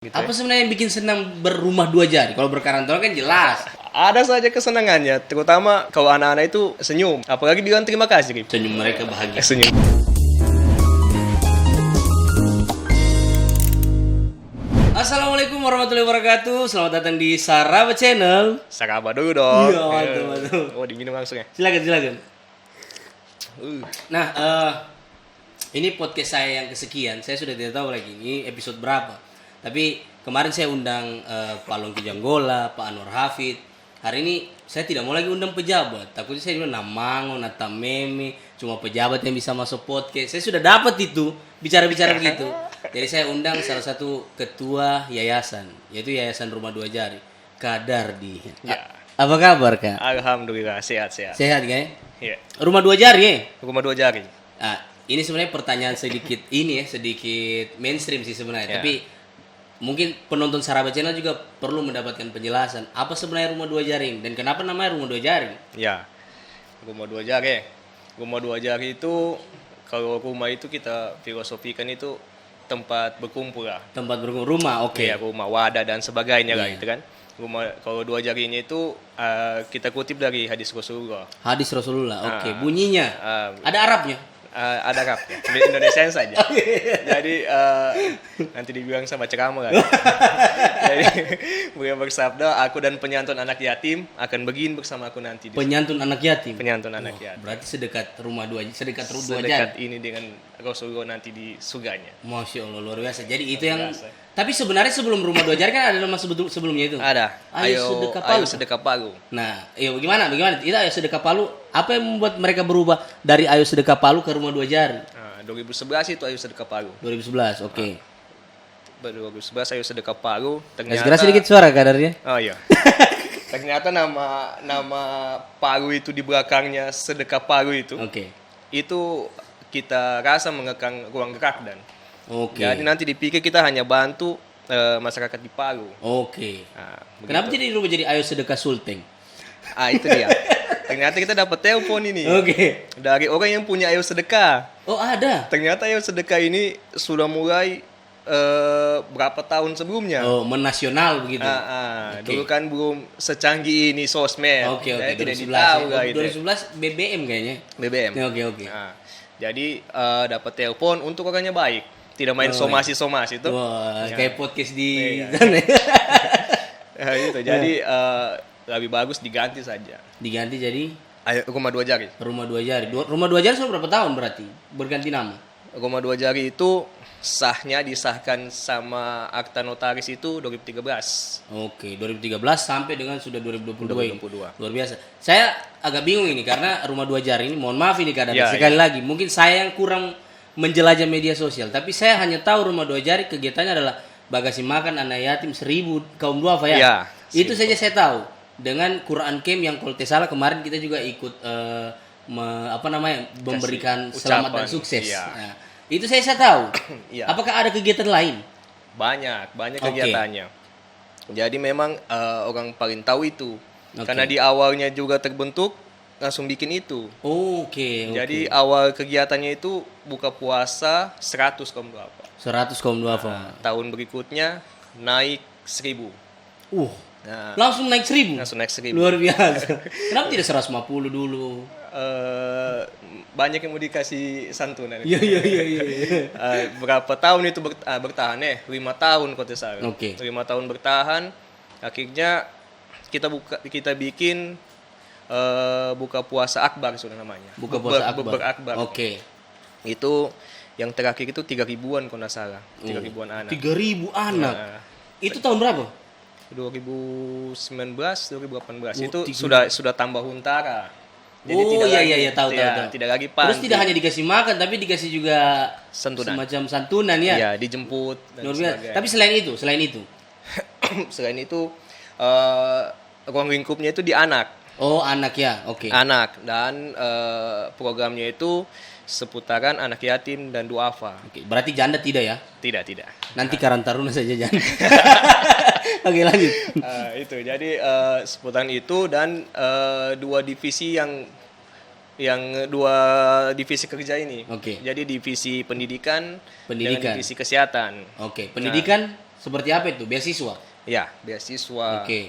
Gitu Apa ya. sebenarnya yang bikin senang berumah dua jari? Kalau berkarantona kan jelas. Ada saja kesenangannya, terutama kalau anak-anak itu senyum. Apalagi bilang terima kasih, Rip. Senyum mereka bahagia. Senyum. Assalamualaikum warahmatullahi wabarakatuh. Selamat datang di Saraba Channel. Sakaba dulu dong. Iya, mantap. Oh, diminum langsung ya. Silakan. Nah, ini podcast saya yang kesekian. Saya sudah tidak tahu lagi ini episode berapa. Tapi kemarin saya undang Pak Longki Janggola, Pak Anwar Hafid. Hari ini saya tidak mau lagi undang pejabat. Takutnya saya juga namango, nata meme, cuma pejabat yang bisa masuk podcast. Saya sudah dapat itu bicara-bicara begitu. Jadi saya undang salah satu ketua yayasan, yaitu Yayasan Rumah Dua Jari, Kadardi. Ya. Apa kabar, Kak? Alhamdulillah, sehat-sehat. Sehat, kan? Iya. Rumah Dua Jari, ya? Rumah dua jari. Nah, ini sebenarnya pertanyaan sedikit sedikit mainstream sih sebenarnya. Ya. Tapi mungkin penonton Saraba Channel juga perlu mendapatkan penjelasan. Apa sebenarnya Rumah Dua Jari dan kenapa namanya Rumah Dua Jari? Ya. Rumah dua jari. Rumah dua jari itu, kalau rumah itu kita filosofikan itu tempat berkumpul lah. Tempat berkumpul, rumah, oke. Ya, rumah, wadah dan sebagainya lah Iya. gitu kan. Rumah, kalau dua jarinya itu kita kutip dari hadis Rasulullah. Hadis Rasulullah, oke. Ah. Bunyinya ada Arabnya. Ada rap ya, Indonesia saja. Jadi nanti dibilang sama ceramah kan. Jadi beliau bersabda, aku dan penyantun anak yatim akan begin bersama aku nanti. Penyantun anak yatim. Penyantun anak yatim. Berarti sedekat dua Sedekat jari. ini dengan Rasulullah nanti di surganya. Masya Allah, luar biasa. Jadi itu yang. biasa. Tapi sebenarnya sebelum Rumah Dua Jari kan ada nama sebelumnya itu. Ada. Ayo sedekah palu. Ayo sedekah palu. Nah, bagaimana? Itu Ayo Sedekah Palu. Apa yang membuat mereka berubah dari Ayo Sedekah Palu ke Rumah Dua Jari? 2011 itu ayo sedekah palu. 2011, oke. 2011 ayo sedekah palu. Segera sedikit suara kadarnya. Oh iya. Ternyata nama palu itu di belakangnya sedekah palu itu. Oke. Itu kita rasa mengekang ruang gerak dan. Oke. Jadi nanti dipikir kita hanya bantu masyarakat di Palu. Oke. Nah, Kenapa begitu. jadi berubah jadi Ayo Sedekah Sulteng? Itu dia. Ternyata kita dapat telepon ini Oke. dari orang yang punya ayo sedekah. Oh, ada. Ternyata ayo sedekah ini sudah mulai berapa tahun sebelumnya. Oh, menasional begitu. Oke. Dulu kan belum secanggih ini sosmed. Oke. Jadi tidak 2011. ditahu lah itu. 2011 BBM kayaknya. BBM. Oke. Nah, jadi dapat telepon untuk orangnya baik. Tidak main somasi-somasi itu. Wah, Ya. kayak podcast di Iya. sana. Nah, gitu. Jadi lebih bagus diganti saja. Diganti jadi Ayo rumah dua jari. Rumah Dua Jari. Rumah Dua Jari sudah berapa tahun berarti berganti nama? Rumah dua jari itu disahkan sama akta notaris itu 2013. Oke, 2013 sampai dengan sudah 2022 ini. 2022. Luar biasa. Saya agak bingung ini karena Rumah Dua Jari ini, mohon maaf ini kadang Ya, sekali lagi, mungkin saya yang kurang menjelajah media sosial, tapi saya hanya tahu Rumah Dua Jari kegiatannya adalah bagasi makan anak yatim 1000 kaum duafa ya. Ya, Itu 1000. saja saya tahu. Dengan Quran Camp yang kalau tidak salah kemarin kita juga ikut memberikan selamat dan ucapan. sukses. Iya. Nah, itu saya tahu. Iya. Apakah ada kegiatan lain? Banyak Oke. kegiatannya. Jadi memang orang paling tahu itu. Oke. Karena di awalnya juga terbentuk langsung bikin itu. Oke. Jadi awal kegiatannya itu buka puasa 100 kaum duafa. 100 kaum duafa. Tahun berikutnya naik 1000. Nah, Langsung naik 1000. langsung naik 1000. Luar biasa. Kenapa tidak 150 dulu? Banyak yang mau dikasih santunan. Iya. Berapa tahun itu bertahan 5 tahun kok salah. Oke. 5 tahun bertahan, akhirnya kita bikin buka puasa akbar sudah namanya. Buka puasa Bukber akbar. akbar. Oke. Itu yang terakhir itu 3.000-an kalau nggak salah. 3.000-an anak. 3000 anak. Nah, Itu tahun berapa? 2019, 2018 Oh, itu 3.000. sudah tambah huntara. Iya, tahu. Tidak lagi panti. Terus tidak hanya dikasih makan tapi dikasih juga Santunan. semacam santunan ya. Iya, dijemput dan Luar biasa. sebagainya. Tapi selain itu. Selain itu ruang lingkupnya itu di anak. Oh, anak ya. Oke. Anak dan programnya itu seputaran anak yatim dan duafa. Oke, berarti janda tidak ya? Tidak. Nanti Karang Taruna saja janda. Oke, lanjut. Itu jadi seputaran itu dan dua divisi dua divisi kerja ini. Oke. Jadi divisi pendidikan, Pendidikan. dengan divisi kesehatan. Oke, pendidikan Seperti apa itu? Beasiswa? Ya, beasiswa Oke.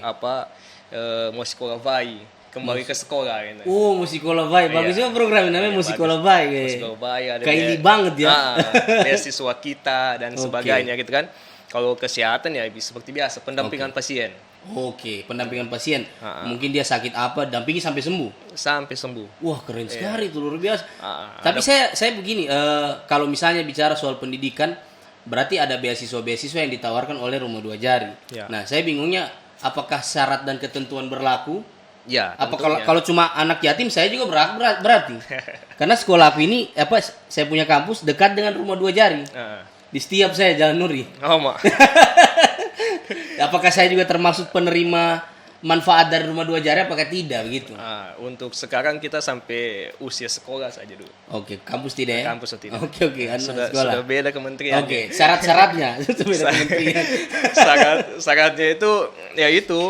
mau sekolah bayi, kembali ke sekolah gitu. Oh, Musikola Bay. Bagus juga program namanya Musikola Bay. Sekolah bayi ada Kayak ini banget ya. beasiswa kita dan sebagainya gitu kan. Kalau kesehatan ya seperti biasa pendampingan pasien Oke, pendampingan pasien. Mungkin dia sakit apa, dampingi sampai sembuh. sampai sembuh. Wah, keren sekali itu, luar biasa. Tapi ada- saya begini, kalau misalnya bicara soal pendidikan, berarti ada beasiswa-beasiswa yang ditawarkan oleh Rumah Dua Jari. Ya. Nah, saya bingungnya apakah syarat dan ketentuan berlaku? Ya, Apa tentunya. kalau cuma anak yatim saya juga berarti. Karena sekolah aku ini saya punya kampus dekat dengan Rumah Dua Jari. Ah. Di setiap saya Jalan Nuri. Oh, Mak. Apakah saya juga termasuk penerima manfaat dari Rumah Dua Jari apakah tidak begitu? Untuk sekarang kita sampai usia sekolah saja dulu. Oke, kampus tidak ya? Kampus tidak. Oke, anak Sudah sekolah. beda kementerian. Oke, syarat-syaratnya itu beda kementerian. Syaratnya itu ya itu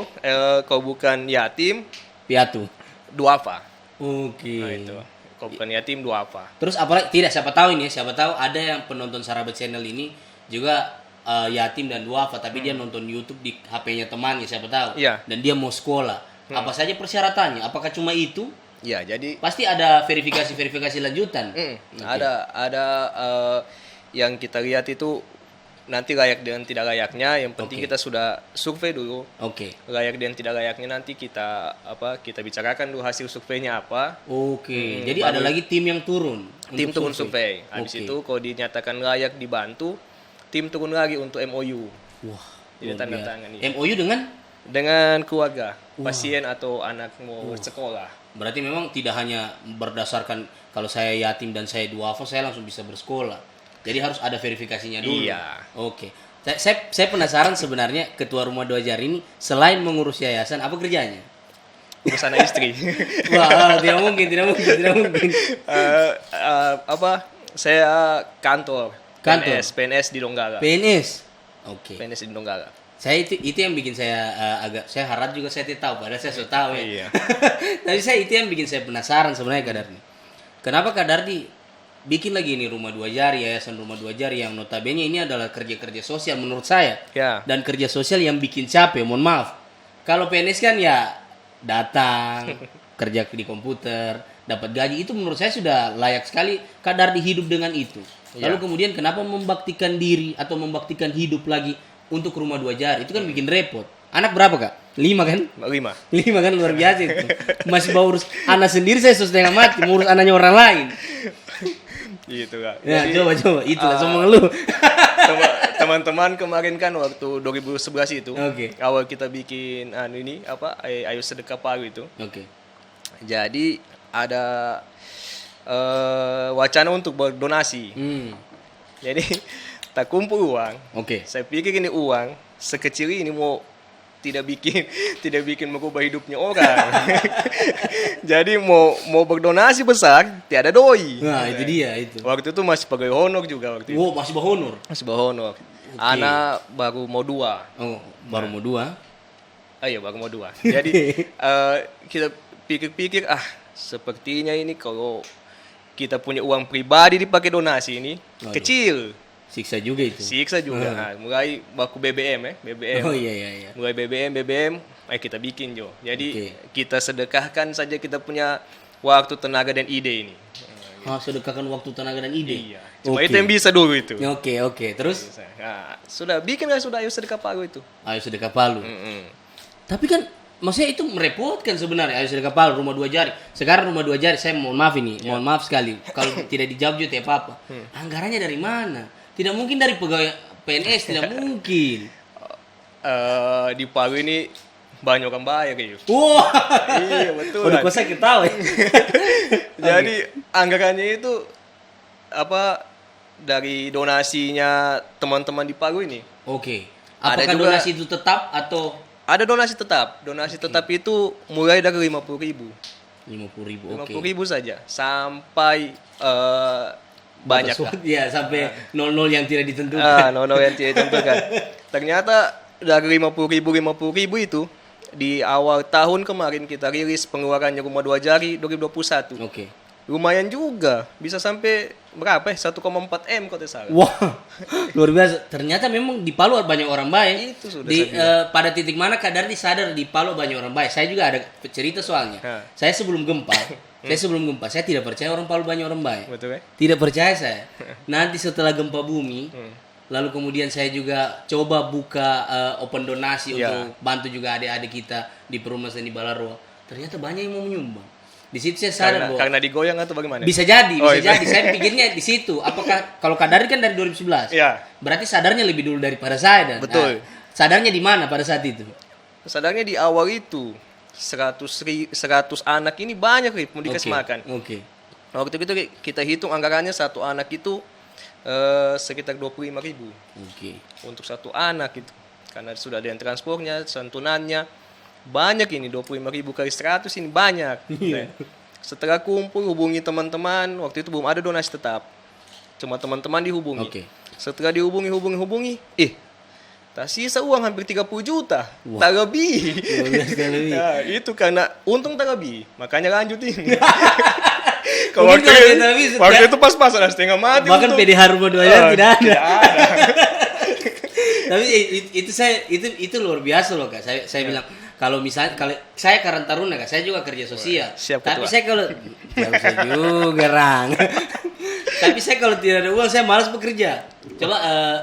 kau bukan yatim Piatu. duafa. Oke. Nah itu. Kau bukan yatim duafa. Terus apalagi tidak siapa tahu ini ya, siapa tahu ada yang penonton Sarabat Channel ini juga yatim dan duafa tapi dia nonton YouTube di HP-nya temannya siapa tahu. Iya. Dan dia mau sekolah. Apa saja persyaratannya? Apakah cuma itu? Ya, jadi Pasti ada verifikasi lanjutan. ada yang kita lihat itu nanti layak dan tidak layaknya. Yang penting Oke. kita sudah survei dulu. Oke. Layak dan tidak layaknya nanti kita kita bicarakan dulu hasil surveinya apa. Oke. Jadi ada lagi tim yang turun. Tim untuk turun survei. Habis Oke. itu kalau dinyatakan layak dibantu, tim turun lagi untuk MOU. Wah. Jadi luar tanda biasa. tangan ini. MOU Dengan keluarga, pasien atau anak mau sekolah. berarti memang tidak hanya berdasarkan kalau saya yatim dan saya duafa saya langsung bisa bersekolah. Jadi harus ada verifikasinya dulu. Iya. Oke. Saya penasaran sebenarnya ketua Rumah Dua Jari ini selain mengurus yayasan apa kerjanya? Urusan istri. Wah, tidak mungkin. Saya kantor. Kantor? PNS di Donggala. PNS. Oke. PNS di Donggala. Saya itu yang bikin saya saya harap juga saya tidak tahu padahal saya sudah tahu ya. Iya. Tapi itu yang bikin saya penasaran sebenarnya Kak Dardi. Kenapa Kak Dardi bikin lagi ini Rumah Dua Jari, Yayasan Rumah Dua Jari yang notabene ini adalah kerja-kerja sosial menurut saya. Ya. Dan kerja sosial yang bikin capek, mohon maaf. Kalau PNS kan ya datang, kerja di komputer, dapat gaji, itu menurut saya sudah layak sekali Kak Dardi hidup dengan itu. Lalu kemudian kenapa membaktikan diri atau membaktikan hidup lagi untuk Rumah Dua Jari? Itu kan bikin repot. Anak berapa Kak? 5 kan? 5. 5 kan luar biasa itu. Masih mau urus anak sendiri saya sudah setengah mati, mau urus anaknya orang lain. Gitu Kak. Ya, Jadi, coba itulah sombong lu. teman-teman kemarin kan waktu 2011 itu, Oke. awal kita bikin Ayo Sedekah Palu itu. Oke. Jadi ada wacana untuk berdonasi. Jadi tak kumpul uang. Oke. Saya pikir ini uang sekecil ini tidak bikin mengubah hidupnya orang. Jadi mau berdonasi besar tiada doi. Nah, itu dia itu. Waktu itu masih pegawai honor juga waktu itu. Wow, masih bahonor. Masih honor. Anak baru mau 2. Oh, baru mau 2. Iya baru mau 2. Jadi kita pikir-pikir sepertinya ini kalau kita punya uang pribadi dipakai donasi ini Waduh. kecil. Siksa juga itu. Siksa juga. Nah, mulai baku BBM BBM. Oh iya. Mulai BBM, kita bikin Jo. Jadi kita sedekahkan saja kita punya waktu, tenaga dan ide ini. Sedekahkan waktu, tenaga dan ide. Iya. Cuma itu yang bisa dulu itu. Oke. Terus Nah, sudah bikin sudah Ayo Sedekah Palu itu. Ayo Sedekah Palu. Tapi kan maksudnya itu merepotkan sebenarnya. Ayo Sedekah Palu, Rumah Dua Jari. Sekarang Rumah Dua Jari, saya mohon maaf ini, mohon maaf sekali. Kalau tidak dijawab juga tidak apa-apa. Anggarannya dari mana? Tidak mungkin dari pegawai PNS, tidak mungkin. Di Palu ini banyak orang bayar gitu. Wah, Iya betul. udah kok saya ketawa. Jadi anggarannya itu dari donasinya teman-teman di Palu ini. Oke. Ada Apakah juga- donasi itu tetap atau Ada donasi tetap. Donasi tetap itu mulai dari 50.000. 50.000? Oke. 50.000 saja sampai banyak lah. Ya, sampai 00 yang tidak ditentukan. Nono yang tidak ditentukan. Ternyata dari 50.000 itu di awal tahun kemarin kita rilis pengeluarannya Rumah Dua Jari 2021. Oke. lumayan juga. Bisa sampai berapa ya? 1,4 M kalau tidak salah. Wah, luar biasa. Ternyata memang di Palu banyak orang baik. Itu sudah Di saya bilang. pada titik mana Kak Dardi sadar di Palu banyak orang baik. Saya juga ada cerita soalnya. Ha. Saya sebelum gempa, saya tidak percaya orang Palu banyak orang baik. Betul ya? Tidak percaya saya. Nanti setelah gempa bumi, lalu kemudian saya juga coba buka open donasi Ya. untuk bantu juga adik-adik kita di perumahan seni Balaroa. Ternyata banyak yang mau menyumbang. Di situ saya sadar bahwa Karena digoyang atau bagaimana? bisa jadi, Oh, bisa itu. jadi. Saya pikirnya di situ. Apakah kalau Kadari kan dari 2011? Iya. Berarti sadarnya lebih dulu daripada saya dan. Betul. Sadarnya di mana pada saat itu? Sadarnya di awal itu 100 anak ini banyak Rip, mau dikasih makan. Oke. Waktu itu kita hitung anggarannya satu anak itu sekitar 25.000 Oke. untuk satu anak itu. Karena sudah ada yang transportnya, santunannya. Banyak ini 25.000 kali 100 ini banyak. Nah, setelah kumpul hubungi teman-teman, waktu itu belum ada donasi tetap. Cuma teman-teman dihubungi. Oke. Setelah dihubungi, tak sisa uang hampir 30 juta. Wah. Tak lebih. Tak lebih. Nah, itu karena untung tak lebih. Makanya lanjut ini. Mungkin kalau kita lebih, waktu itu pas-pasan setengah mati. Bahkan untung. PDH rumah doanya tidak ada. Tidak ada. Tapi itu luar biasa loh Kak. Saya bilang kalau misalnya kalau saya Karang Taruna Kak, saya juga kerja sosial. Siap, Tapi Ketua. saya kalau tidak usah juga Rang. Tapi saya kalau tidak ada uang saya malas bekerja. Coba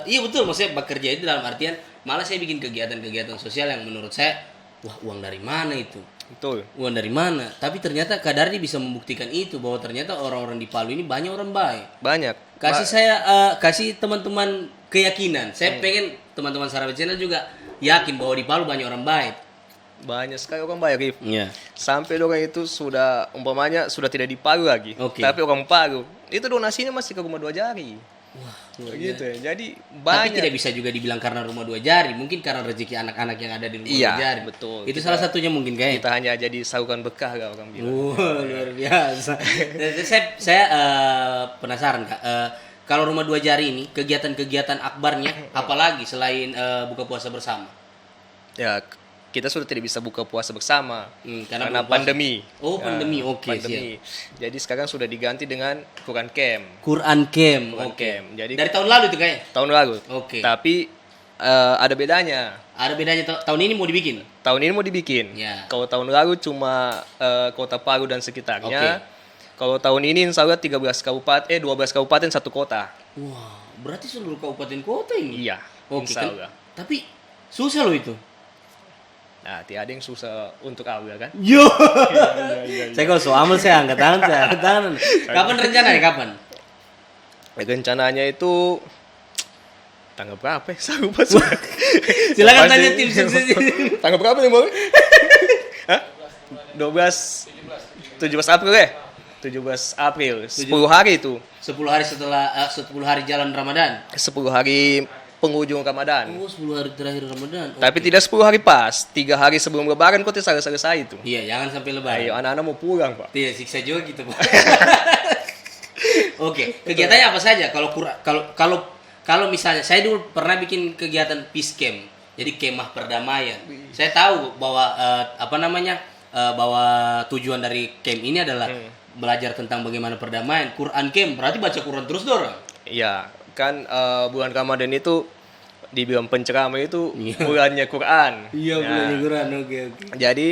iya betul maksudnya bekerja itu dalam artian malas saya bikin kegiatan-kegiatan sosial yang menurut saya wah uang dari mana itu? Betul. Uang dari mana? Tapi ternyata Kak Dardi bisa membuktikan itu bahwa ternyata orang-orang di Palu ini banyak orang baik. Banyak. Kasih teman-teman keyakinan. Saya pengen teman-teman Sarabe Channel juga yakin bahwa di Palu banyak orang baik. Banyak sekali orang bayar, Rif. Iya. Sampai orang itu sudah umpamanya sudah tidak di Palu lagi. Oke. Tapi orang Palu itu donasinya masih ke rumah 2 jari. Wah, luar Gitu biasa. ya. Jadi Tapi banyak. tidak bisa juga dibilang karena rumah 2 jari, mungkin karena rezeki anak-anak yang ada di rumah Iya, 2 jari. betul. Itu Kita- salah satunya mungkin kayaknya. Kita hanya jadi saluran bekah lah orang bilang. Luar biasa. saya penasaran Kak. Kalau rumah 2 jari ini kegiatan-kegiatan akbarnya apalagi selain buka puasa bersama? Ya, kita sudah tidak bisa buka puasa bersama Karena karena belum puasa. pandemi. Oh, pandemi. Oke, pandemi. Jadi sekarang sudah diganti dengan Quran Camp. Quran Camp. Quran Oke. Camp. Jadi Dari tahun lalu itu kayaknya. tahun lalu. Oke. Tapi ada bedanya. Ada bedanya tahun ini mau dibikin. Tahun ini mau dibikin. Ya. Kalau tahun lalu cuma kota Palu dan sekitarnya. Oke. Kalau tahun ini insya Allah 12 kabupaten satu kota. Wah, berarti seluruh kabupaten kota ini. Iya. Oke Insya kan. Allah. Tapi susah loh itu. Nah, tiada yang susah untuk Allah kan? Yo. Saya kalau soal saya angkat tangan. Kapan rencananya? Kapan? Rencananya itu tanggal berapa ya? Saya lupa sudah. Silakan Pasti- tanya tim sukses. Tanggal berapa nih, Bang? Hah? 17 April ya? 17 April. 10 hari itu. 10 hari setelah 10 hari jalan Ramadan. 10 hari penghujung Ramadan. Oh, 10 hari terakhir Ramadan. Oh. Tapi tidak 10 hari pas. 3 hari sebelum Lebaran kok tidak selesai itu. Iya, jangan sampai lebaran. Ayo, anak-anak mau pulang, Pak. Tidak siksa juga gitu, Pak. Oke, kegiatannya apa saja? Kalau misalnya saya dulu pernah bikin kegiatan peace camp. Jadi kemah perdamaian. Saya tahu bahwa bahwa tujuan dari camp ini adalah belajar tentang bagaimana perdamaian. Quran camp berarti baca Quran terus dorang. Iya, kan bulan Ramadan itu dibilang penceramah itu Iya. bulannya Quran. Iya, Nah, belajar Quran. Oke. Jadi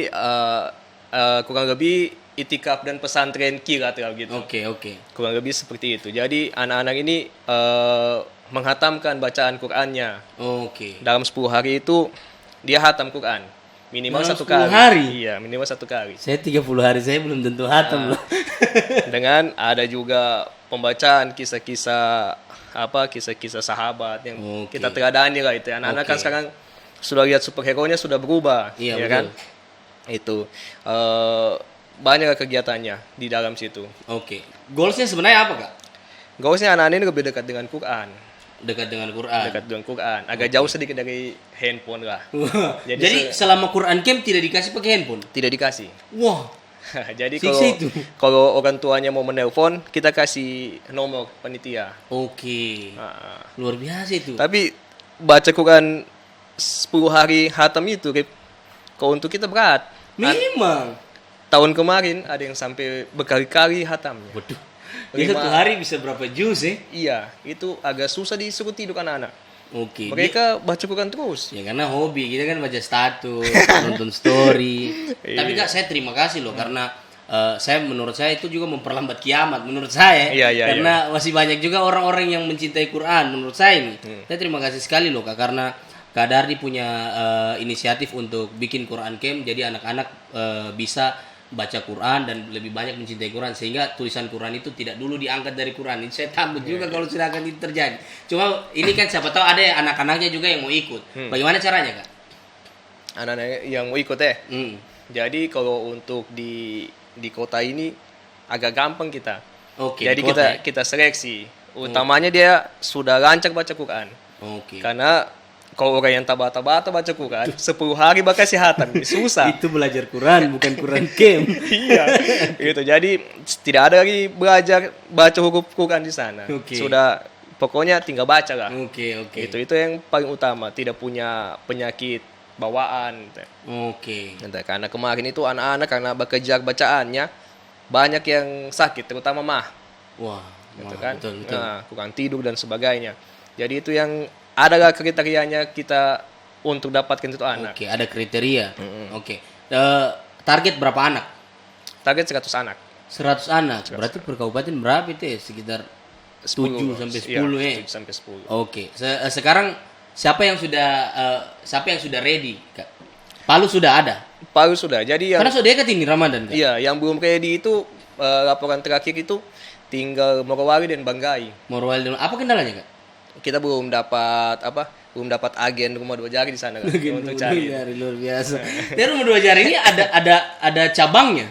kurang lebih itikaf dan pesantren kilateral gitu. Oke. Kurang lebih seperti itu. Jadi anak-anak ini menghatamkan bacaan Qurannya. Oke. Dalam 10 hari itu dia hatam Quran. Minimal Dalam 1 10 kali. hari? Iya, minimal 1 kali. Saya 30 hari saya belum tentu hatam loh. Dengan ada juga pembacaan kisah-kisah sahabat yang Oke. kita teladani lah itu. Anak-anak kan Oke. sekarang sudah lihat superhero-nya sudah berubah, Iya, ya betul. kan? Itu banyak kegiatannya di dalam situ. Oke. Goalsnya sebenarnya apa, Kak? Goalsnya anak-anak ini lebih dekat dengan Quran, Dekat dengan Quran. dekat dengan Quran. Agak jauh sedikit dari handphone lah. Jadi selama Quran camp tidak dikasih pakai handphone. Tidak dikasih. Wah. Jadi Siksa itu. kalau orang tuanya mau menelpon, kita kasih nomor panitia. Oke. Nah, Luar biasa itu. tapi baca Quran 10 hari hatam itu, Rip, kalau untuk kita berat. Memang. tahun kemarin ada yang sampai berkali-kali hatamnya. Waduh. Dia satu hari bisa berapa juz ya? Iya, itu agak susah disuruh tidur anak-anak. Oke. Mereka baca Quran terus. Ya karena hobi, kita kan baca status, nonton story. Tapi Kak, saya terima kasih loh karena menurut saya itu juga memperlambat kiamat menurut saya. Iya, karena masih banyak juga orang-orang yang mencintai Quran menurut saya ini. Saya terima kasih sekali loh Kak karena Kak Dardi punya inisiatif untuk bikin Quran Camp jadi anak-anak bisa baca Quran dan lebih banyak mencintai Quran sehingga tulisan Quran itu tidak dulu diangkat dari Quran. Ini saya takut juga kalau sudah akan itu terjadi. Cuma ini kan siapa tahu ada anak-anaknya juga yang mau ikut. Bagaimana caranya Kak? Anak-anak yang mau ikut Jadi kalau untuk di kota ini agak gampang kita. Oke. Jadi kita seleksi. Utamanya dia sudah lancar baca Quran. Oke. Karena kalau orang yang tabata-bata baca Quran 10 hari bakal hatam, susah. Itu belajar Quran bukan Quran Camp. Iya, gitu. Jadi tidak ada lagi belajar baca huruf Quran di sana. Oke. Sudah pokoknya tinggal baca lah. Oke. Itu yang paling utama, tidak punya penyakit bawaan. Oke. Karena kemarin itu anak-anak karena bekerja bacaannya banyak yang sakit, terutama mah. Wah, Gitu kan? betul. Nah, kurang tidur dan sebagainya. Jadi itu yang adalah kriterianya kita untuk dapatkan itu anak. Oke, ada kriteria. Oke. Target berapa anak? Target 100 anak. 100 anak. Berarti per kabupaten berapa itu ya? Sekitar 7 sampai 10 ya. 7 sampai 10. Oke. Sekarang siapa yang sudah ready, Kak? Palu sudah ada. Palu sudah. Jadi yang Karena sudah dekat ini Ramadan, Kak. iya, yang belum ready itu laporan terakhir itu tinggal Morowali dan Banggai. Morowali dulu. Apa kendalanya, Kak? Kita belum dapat agen rumah 2 jari di sana kan, untuk cari. Luar biasa. Dan rumah 2 jari ini ada cabangnya.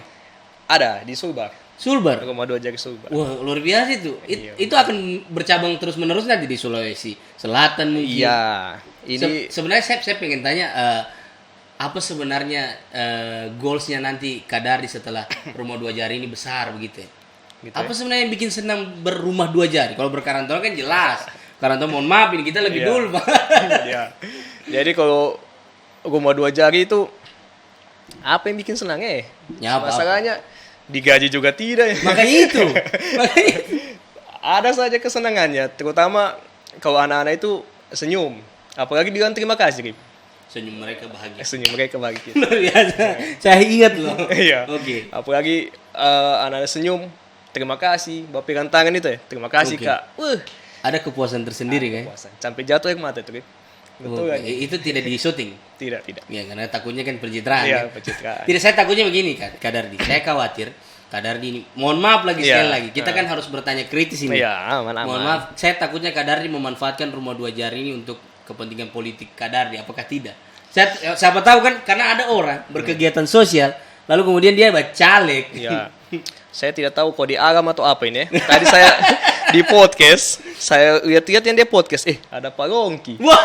Ada di Sulbar. Sulbar. Rumah 2 jari Sulbar. Wah, luar biasa itu. Iya. Itu akan bercabang terus-menerus nanti di Sulawesi Selatan mungkin. Iya. Ini Sebenarnya saya pengen tanya apa sebenarnya goalsnya nanti Kadardi setelah rumah 2 jari ini besar begitu ya? gitu Apa sebenarnya yang bikin senang berumah 2 jari? Kalau berkarantau kan jelas. Karantau mohon maaf ini kita lebih Iya. dulu, Pak. Iya. Jadi kalau rumah 2 jari itu apa yang bikin senang ya? Ya, apa? Masalahnya digaji juga tidak ya. Makanya itu. Ada saja kesenangannya, terutama kalau anak-anak itu senyum. Apalagi bilang terima kasih, Rip. Senyum mereka bahagia. Senyum mereka bahagia. Luar biasa. Saya ingat loh. Iya. Oke. Apalagi anak-anak senyum, terima kasih. Bawa pegang tangan itu ya, terima kasih Oke. Kak. Ada kepuasan tersendiri kan? Puasa. Sampai jatuh air mata tuh, Rip. Betul kan? Itu tidak di syuting. Tidak. Ya karena takutnya kan pencitraan. Iya, kan? pencitraan. Tidak, saya takutnya begini kan, Kadardi. Saya khawatir Kadardi ini. Mohon maaf lagi Iya. sekali lagi. Kita kan harus bertanya kritis ini. Iya, aman. Mohon maaf, saya takutnya Kadardi memanfaatkan rumah 2 jari ini untuk kepentingan politik Kadardi. Apakah tidak? Siapa tahu kan, karena ada orang berkegiatan sosial, lalu kemudian dia bacalek. Iya. Saya tidak tahu kode alam atau apa ini ya. Tadi saya di podcast, saya lihat-lihat yang dia podcast. Ada Pak Rongki. Wah,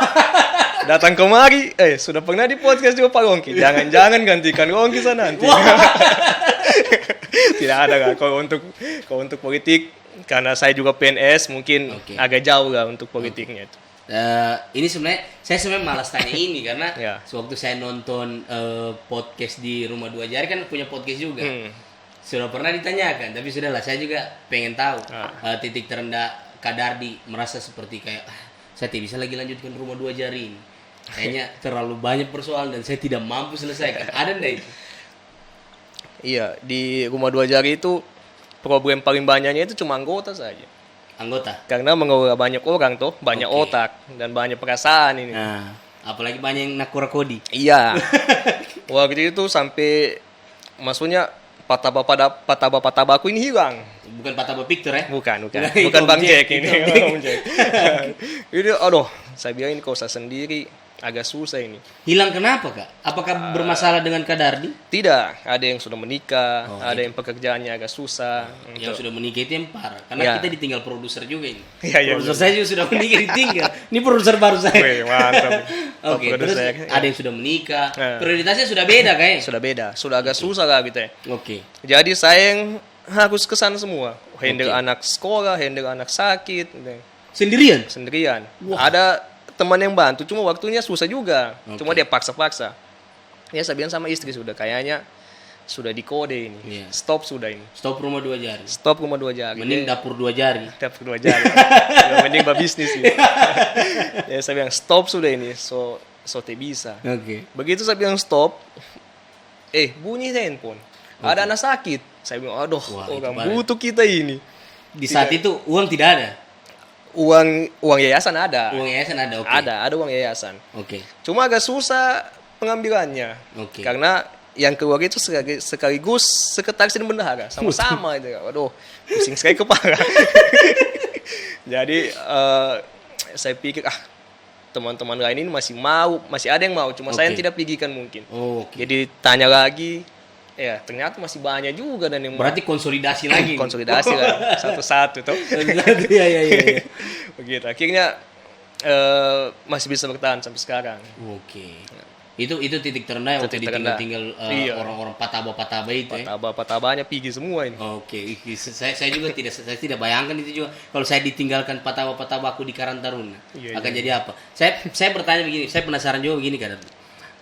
Datang kemari, sudah pernah di podcast juga Pak Rongki. Jangan gantikan Rongki sana nanti. Tidak ada kan. Kalau untuk politik, karena saya juga PNS, mungkin Oke. agak jauh lah untuk politiknya itu. ini saya sebenarnya malas tanya ini karena Ya. sewaktu saya nonton podcast di rumah 2 jari kan punya podcast juga. Sudah pernah ditanyakan, tapi sudahlah saya juga pengen tahu titik terendah Kadardi merasa seperti kayak saya tidak bisa lagi lanjutkan rumah 2 jari ini. Kayaknya terlalu banyak persoalan dan saya tidak mampu selesaikan. Ada enggak itu? Iya, di rumah 2 jari itu problem paling banyaknya itu cuma anggota saja. Anggota. Karena mengelola banyak orang tuh, banyak Oke. otak dan banyak perasaan ini. Nah, apalagi banyak yang nakura-kodi. Iya. Waktu itu sampai maksudnya patah aku ini hilang. Bukan patah Victor ya? Bukan Itu Bang Om Jack Jack, ini. itu Om Om Jack. Ini aduh, saya bilang ini kalau saya sendiri agak susah ini. Hilang kenapa, Kak? Apakah bermasalah dengan Kadardi? Tidak, ada yang sudah menikah, Oh, ada yang pekerjaannya agak susah. Yang sudah menikah itu yang parah. Karena Ya. kita ditinggal produser juga ini. Iya, Produser saya juga sudah menikah ditinggal. Ini produser baru saya. Wih, mantap. Oke, terus Produser. ada yang sudah menikah. Ya. Prioritasnya sudah beda kayaknya. Sudah beda, sudah agak susah lah gitu ya. Oke. Jadi saya yang harus ke sana semua. Handle Oke. anak sekolah, handle anak sakit, gitu. Sendirian? Sendirian. Wah. Ada teman yang bantu, cuma waktunya susah juga. Oke. Cuma dia paksa-paksa. Ya saya bilang sama istri sudah kayaknya sudah dikode ini. Iya. Stop sudah ini. Stop rumah 2 jari. Stop rumah 2 jari. Mending dapur 2 jari. Dapur 2 jari. Ya, mending bisnis ini. Ya, saya bilang stop sudah ini. So te bisa. Oke. Begitu saya bilang stop, bunyi handphone. Ada anak sakit. Saya bilang, aduh, Wah, orang itu parah. butuh kita ini. Di saat itu uang tidak ada. Uang yayasan ada. Uang yayasan ada, oke. Ada uang yayasan. Oke. Cuma agak susah pengambilannya. Oke. Karena yang keluar itu sekaligus sekretaris dan bendahara. Sama-sama itu. Waduh, pusing sekali kepala. Jadi saya pikir teman-teman lain ini masih ada yang mau, cuma saya yang tidak pigikan mungkin. Oke. Jadi tanya lagi, ya ternyata masih banyak juga dan yang Berarti konsolidasi lagi. konsolidasi lah satu-satu tuh. Iya. Begitu. Akhirnya masih bisa bertahan sampai sekarang. Oke. Itu titik terendah yang waktu Titik terendah. ditinggal Iya. orang-orang pataba itu ya. Pataba-patabanya pergi semua ini. Oke, saya juga tidak bayangkan itu juga kalau saya ditinggalkan pataba aku di Karang Taruna akan jadi apa? Saya bertanya begini, saya penasaran juga begini kan.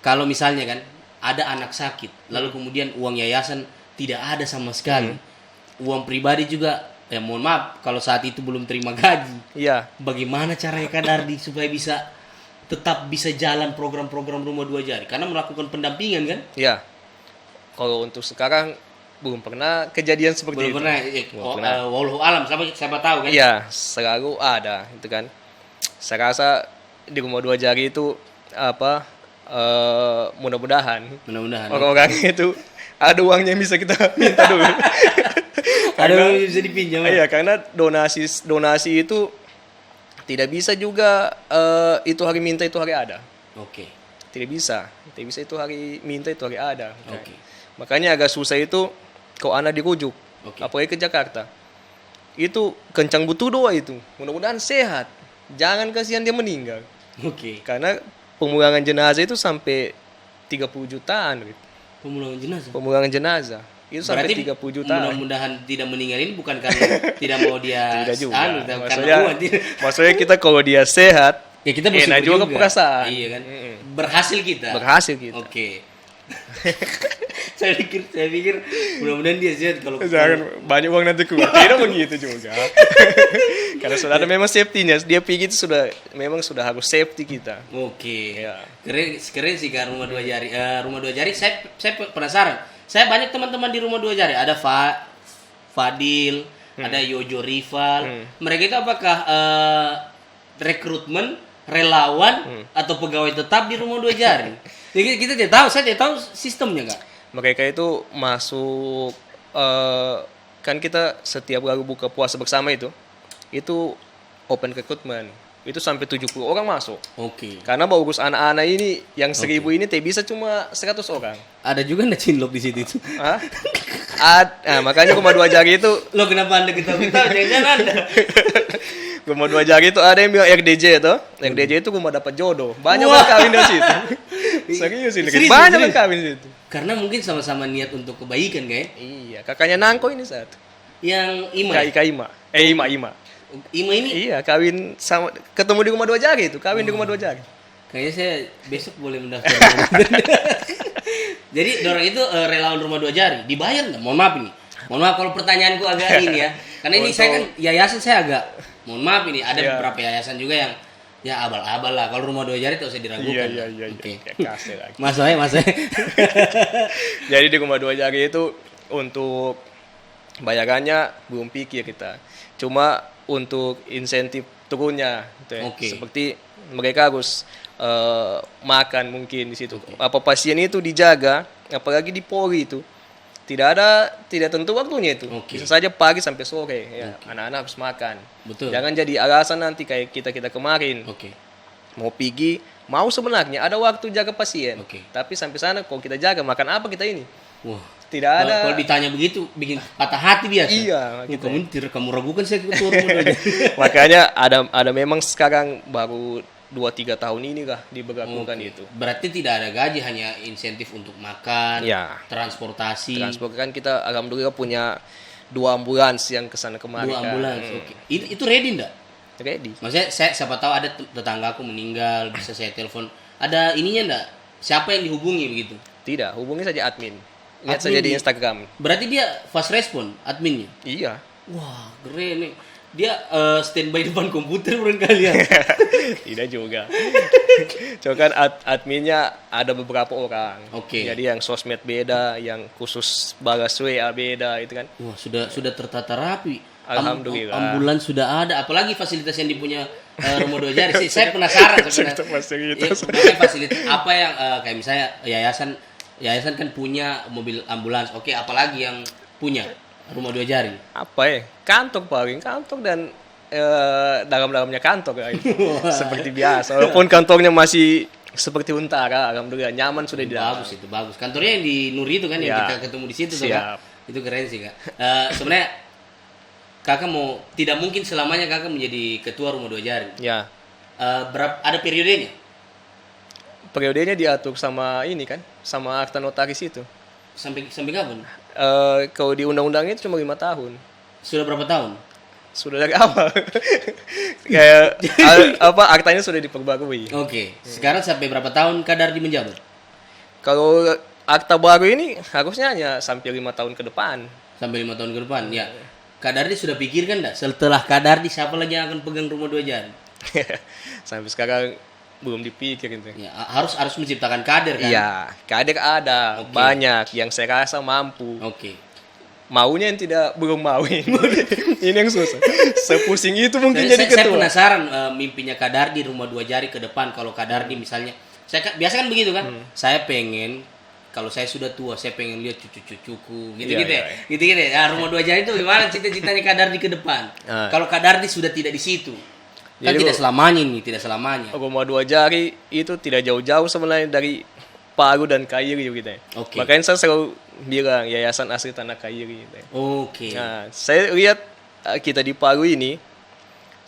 Kalau misalnya kan ada anak sakit, lalu kemudian uang yayasan tidak ada sama sekali, uang pribadi juga, ya mohon maaf kalau saat itu belum terima gaji. Iya. Bagaimana caranya Kak Dardi supaya tetap bisa jalan program-program rumah 2 jari? Karena melakukan pendampingan kan? Iya. Kalau untuk sekarang belum pernah kejadian seperti Belum itu. pernah. pernah. Wallahu alam, siapa tahu kan? Iya, selalu ada itu kan. Saya rasa di rumah 2 jari itu mudah-mudahan Mudah-mudahan. orang-orang itu ada uangnya yang bisa kita minta dulu. Ada yang bisa dipinjam. Iya, karena donasi itu tidak bisa juga itu hari minta itu hari ada. Oke. Tidak bisa itu hari minta itu hari ada. Oke. Makanya agak susah itu kalau anak dirujuk, Oke. apalagi ke Jakarta. Itu kencang butuh doa itu. Mudah-mudahan sehat. Jangan kasihan dia meninggal. Oke. Karena pemulangan jenazah itu sampai 30 jutaan. Gitu. Pemulangan jenazah. Itu sampai Berarti 30 jutaan. mudah-mudahan tidak meninggal ini bukan karena tidak mau dia Tidak juga. karena uang. Maksudnya kita kalau dia sehat, Ya kita enak bersyukur juga perasaan. Iya kan? Berhasil kita. Oke. saya pikir mudah-mudahan dia sehat kalau Jangan banyak uang nanti keluar. Tidak begitu juga. Karena sudah ada memang safety-nya. Dia pergi itu memang sudah harus safety kita. Oke. Ya. Keren sih kan rumah 2 jari. Rumah 2 jari saya penasaran. Saya banyak teman-teman di rumah 2 jari. Ada Fadil, ada Yojo Rival. Mereka itu apakah rekrutmen, relawan atau pegawai tetap di rumah 2 jari? Jadi kita tidak tahu, saya tidak tahu sistemnya Kak. Mereka itu masuk kan kita setiap kali buka puasa bersama itu open recruitment. Itu sampai 70 orang masuk. Oke. Karena bagus anak-anak ini yang 1000 ini bisa cuma 100 orang. Ada juga nggak cinlok di situ itu? Hah? Makanya rumah 2 jari itu Lo kenapa Anda ketawa-ketawa? Jangan Anda. rumah 2 jari itu ada yang bilang RDJ itu. RDJ itu rumah dapat jodoh. Banyak orang kawin dari situ. Serius ini. Banyak orang kawin di situ. Karena mungkin sama-sama niat untuk kebaikan kayak. Iya, kakaknya Nangko ini satu. Yang Ima. Ima. Ima. Ima ini Iya, kawin sama ketemu di rumah 2 jari itu, kawin di rumah 2 jari. kayaknya saya besok boleh mendaftar. Jadi dorong itu relawan rumah 2 jari. Dibayar nggak? Mohon maaf ini. Mohon maaf kalau pertanyaanku agak ini ya. Karena ini saya kan yayasan saya agak mohon maaf ini ada beberapa yayasan juga yang ya abal-abal lah. Kalau rumah 2 jari tak usah diragukan. Iya. Oke. Kasih lagi. Mas. Jadi di rumah 2 jari itu untuk bayarannya belum pikir kita. Cuma untuk insentif turunnya gitu ya. Seperti mereka harus makan mungkin di situ. Apa pasien itu dijaga, apalagi di Polri itu tidak tentu waktunya itu. Bisa saja pagi sampai sore ya. Anak-anak harus makan. Betul. Jangan jadi alasan nanti kayak kita kemarin. Mau pergi, mau sebenarnya ada waktu jaga pasien. Tapi sampai sana kalau kita jaga makan apa kita ini? Wah. Tidak ada. Kalau ditanya begitu bikin patah hati biasa. Iya, gitu. Kamu ragukan saya ketua rumah 2 jari. Makanya ada memang sekarang baru 2-3 tahun ini lah diberlakukan itu. Berarti tidak ada gaji, hanya insentif untuk makan, transportasi. Transport kan kita alhamdulillah punya 2 ambulans yang kesana kemari. 2 ambulans. Oke. Itu ready enggak? Ready. Maksudnya siapa tahu ada tetanggaku meninggal, bisa saya telepon. Ada ininya enggak? Siapa yang dihubungi begitu? Tidak, hubungi saja admin. Lihat saja di Instagram. Berarti dia fast respon adminnya. Iya. Wah, keren nih. Dia standby depan komputer barangkali ya. Tidak juga. Cuma kan adminnya ada beberapa orang. Oke. Jadi yang sosmed beda, yang khusus balas WA beda itu kan. Wah, sudah tertata rapi. Alhamdulillah. Ambulans sudah ada, apalagi fasilitas yang dipunya Rumah Dua Jari. Saya penasaran sebenarnya. Fasilitas. Makanya fasilitas apa yang kayak misalnya yayasan kan punya mobil ambulans. Oke, apalagi yang punya Rumah Dua Jari? Apa ya? Kantor paling, kantor dan dalam-dalamnya kantor ya. Seperti biasa. Walaupun kantornya masih seperti Untara, alhamdulillah nyaman sudah di dalam. Bagus itu, bagus. Kantornya yang di Nuri itu kan, yang Ya. kita ketemu di situ tuh, Siap. Kak. Itu keren sih, Kak. Sebenarnya Kakak tidak mungkin selamanya Kakak menjadi ketua Rumah Dua Jari. Ya. Ada periodenya? Periodenya diatur sama ini kan, sama akta notaris itu. Sampai kapan? Kalau di undang-undangnya itu cuma 5 tahun. Sudah berapa tahun? Sudah dari awal. Kayak aktanya sudah diperbarui. Oke. Sekarang sampai berapa tahun Kak Dardi menjabat? Kalau akta baru ini harusnya hanya sampai 5 tahun ke depan. Sampai 5 tahun ke depan, ya. Kak Dardi sudah pikirkan enggak? Setelah Kak Dardi siapa lagi yang akan pegang Rumah Dua Jari? Sampai sekarang belum dipikir itu. Ya, harus menciptakan kader kan? Iya, kader ada Oke. banyak yang saya rasa mampu. Oke. Maunya yang belum mau ini. Ini yang susah. Sepusing itu mungkin jadi Saya ketua. penasaran mimpinya Kak Dardi Rumah Dua Jari ke depan. Kalau Kak Dardi misalnya, biasa kan begitu kan? Saya pengen kalau saya sudah tua, saya pengen lihat cucu-cucuku, gitu-gitu Iya, ya. Gitu-gitu ya. Nah, Rumah Dua Jari itu gimana cita-citanya Kak Dardi ke depan? Ah. Kalau Kak Dardi sudah tidak di situ, kan Jadi tidak selamanya nih, tidak selamanya. Rumah Dua Jari itu tidak jauh-jauh sebenarnya dari Paru dan Kairi gitu ya. Oke. Makanya saya selalu bilang Yayasan Asri Tanah Kairi gitu ya. Oke. Nah, saya lihat kita di Paru ini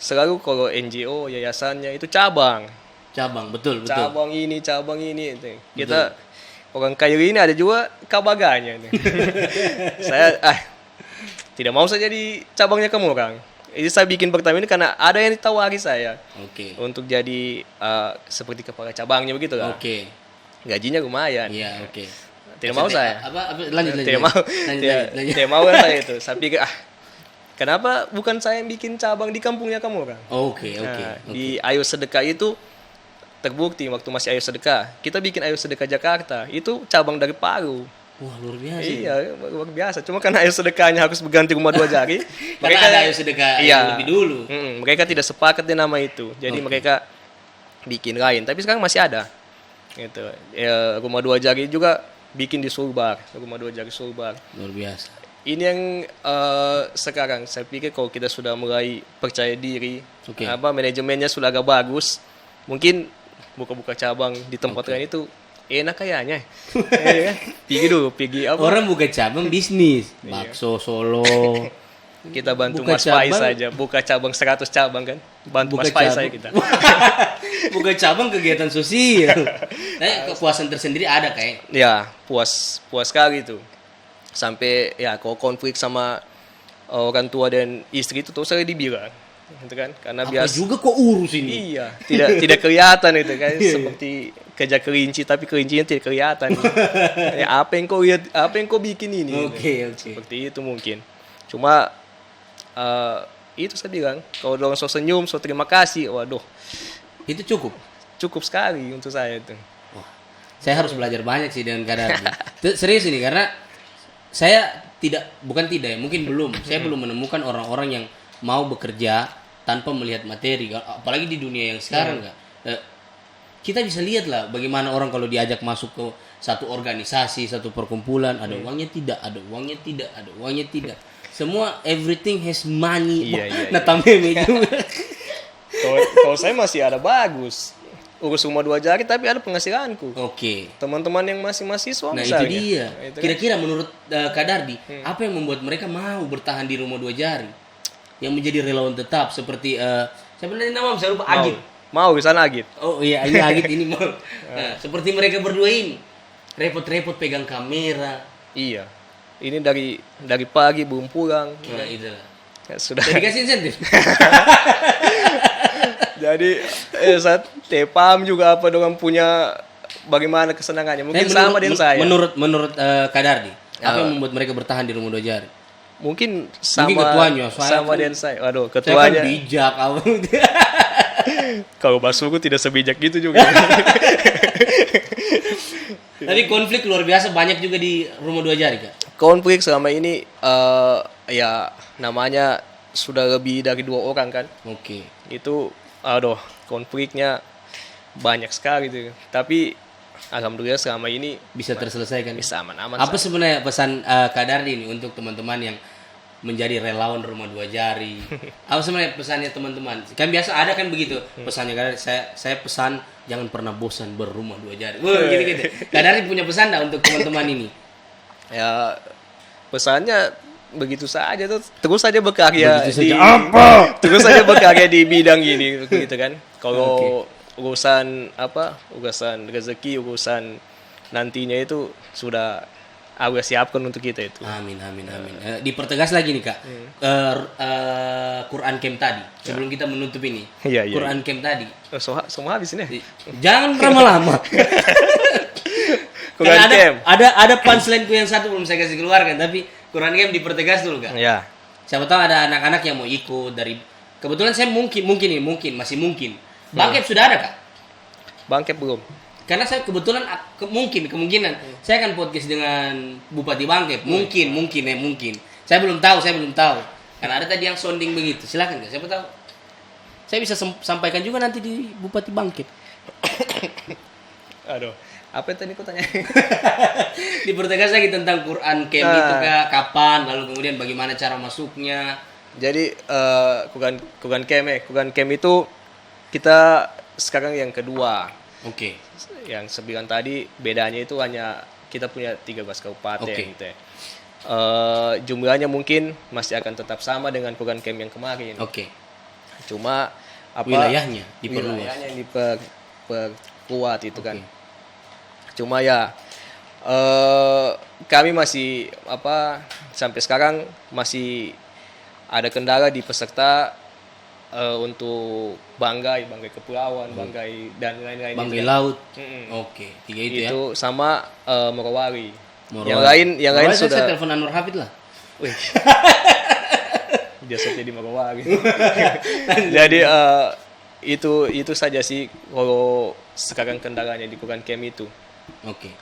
selalu kalau NGO yayasannya itu cabang. Cabang, betul. Cabang ini gitu. Kita orang Kairi ini ada juga kabaganya. Saya tidak mau saya jadi cabangnya kamu orang. Ini saya bikin pertama ini karena ada yang ditawari saya Oke. untuk jadi seperti kepala cabangnya begitu kan. Oke. Gajinya lumayan. Iya, oke. Tidak mau saya. Lanjut. Tidak mau. Tidak mau kan saya itu. Saya pikir kenapa bukan saya yang bikin cabang di kampungnya kamu kan? Oke. Nah, di Ayo Sedekah itu terbukti waktu masih Ayo Sedekah. Kita bikin Ayo Sedekah Jakarta. Itu cabang dari Paru. Wah, luar biasa. Iya, luar biasa. Cuma karena Ayo Sedekahnya harus berganti Rumah Dua Jari. Karena ada Ayo Sedekah yang lebih dulu. Mereka tidak sepakat di nama itu. Jadi mereka bikin lain. Tapi sekarang masih ada. Gitu. Ya, Rumah Dua Jari juga bikin di Sulbar. Rumah Dua Jari Sulbar. Luar biasa. Ini yang sekarang saya pikir kalau kita sudah mulai percaya diri, Oke. manajemennya sudah agak bagus, mungkin buka-buka cabang di tempat lain itu enak kayaknya. Pergi apa? Orang buka cabang bisnis, bakso Solo. Kita bantu buka Mas Faiz cabang. saja, buka cabang 100 cabang kan. Bantu Buka Mas Faiz cabang. saja kita. Buka cabang kegiatan sosial. Tapi kepuasan tersendiri ada kayak. Ya, puas sekali itu. Sampai ya kalau konflik sama orang tua dan istri itu terus saya dibilang. Gitu kan? Karena Apa biasa juga kok urus ini? Iya, tidak kelihatan itu kan seperti kerja kelinci tapi kelincinya tidak kelihatan. Ya, apa yang kau lihat, apa yang kau bikin ini? Oke. Seperti itu mungkin. Cuma itu saya bilang, kalau orang so senyum, so terima kasih, waduh, Itu cukup. cukup sekali untuk saya itu. Saya harus belajar banyak sih dengan Kak Dardi. Serius ini karena saya bukan tidak ya, mungkin belum. Saya belum menemukan orang-orang yang mau bekerja tanpa melihat materi. Apalagi di dunia yang sekarang Kak. Kita bisa lihat lah bagaimana orang kalau diajak masuk ke satu organisasi, satu perkumpulan, ada uangnya tidak, ada uangnya tidak, ada uangnya tidak. Semua everything has money. Iya. Nah, tameme juga. Kalau saya masih ada bagus, urus Rumah Dua Jari tapi ada penghasilanku. Oke. Teman-teman yang masih mahasiswa Nah, misalnya. itu dia. Itu kan. Kira-kira menurut Kak Dardi, apa yang membuat mereka mau bertahan di Rumah Dua Jari? Yang menjadi relawan tetap seperti siapa tadi nama saya lupa, Agit. Mau di sana Agit. Oh iya, ini Agit ini mau. Nah, seperti mereka berdua ini. Repot-repot pegang kamera. Iya. Ini dari pagi belum pulang. Nah, itulah. Ya, sudah. Saya dikasih insentif. Jadi saat paham juga apa dengan punya bagaimana kesenangannya. Mungkin sama dengan saya. Menurut Kak Dardi, Apa yang membuat mereka bertahan di rumah 2 jari? Mungkin ketuanya, soalnya sama kan- dan saya. Waduh, Saya kan ketuanya. bijak. Kalau basuhku tidak sebijak gitu juga. Tapi konflik luar biasa banyak juga di rumah 2 jari, Kak. Konflik selama ini ya namanya sudah lebih dari 2 orang kan. Oke. Itu aduh, konfliknya banyak sekali tuh. Tapi alhamdulillah selama ini Bisa terselesaikan. bisa aman-aman. Apa sebenarnya pesan Kak Dardi ini untuk teman-teman yang menjadi relawan rumah 2 jari? Apa sebenarnya pesannya teman-teman? Kan biasa ada kan begitu pesannya, Kak Dardi, saya pesan jangan pernah bosan berumah 2 jari. Wah, gitu-gitu. Kak Dardi punya pesan enggak untuk teman-teman ini? Ya pesannya begitu saja tuh, terus saja berkarya Begitu di saja. Apa? terus saja berkarya di bidang ini gitu kan. Kalau urusan rezeki, urusan nantinya itu sudah aku siapkan untuk kita itu. Amin. Dipertegas lagi nih, Kak. Quran Camp tadi. Sebelum kita menutup ini. Iya. Quran Camp tadi. Semua habis ini. Jangan lama-lama. Quran Karena Camp. ada punchline ku yang satu belum saya kasih keluarkan, tapi Quran Camp dipertegas dulu, Kak. Ya. Siapa tahu ada anak-anak yang mau ikut dari, kebetulan saya mungkin masih mungkin. Bangkep sudah ada, Kak? Bangkep belum? Karena saya kebetulan kemungkinan saya akan podcast dengan Bupati Bangkep. Mungkin. Saya belum tahu. Karena ada tadi yang sounding begitu. Silakan, Kak. Siapa tahu. Saya bisa sampaikan juga nanti di Bupati Bangkep. Aduh, apa yang tadi kau tanya? Dipertegas lagi tentang Quran Camp itu, Kak. Kapan, lalu kemudian bagaimana cara masuknya. Jadi Quran Camp itu kita sekarang yang kedua. Oke. Yang 9 tadi bedanya itu hanya kita punya 13 kabupaten Oke. gitu ya. Jumlahnya mungkin masih akan tetap sama dengan Quran Camp yang kemarin. Oke. Cuma Wilayahnya diperluas. wilayahnya yang diperkuat itu kan. Oke. Cuma ya kami masih sampai sekarang masih ada kendala di peserta untuk Banggai kepulauan, Banggai dan lain-lain. Banggai Laut. Mm-mm. Oke, 3 itu ya. Itu sama Morowali. Morowali. Yang lain Morowali sudah. saya telepon Anwar Hafid lah. Wih. Jasadnya di Morowali. Jadi itu saja sih kalau sekarang kendalanya di Quran Camp itu. Oke.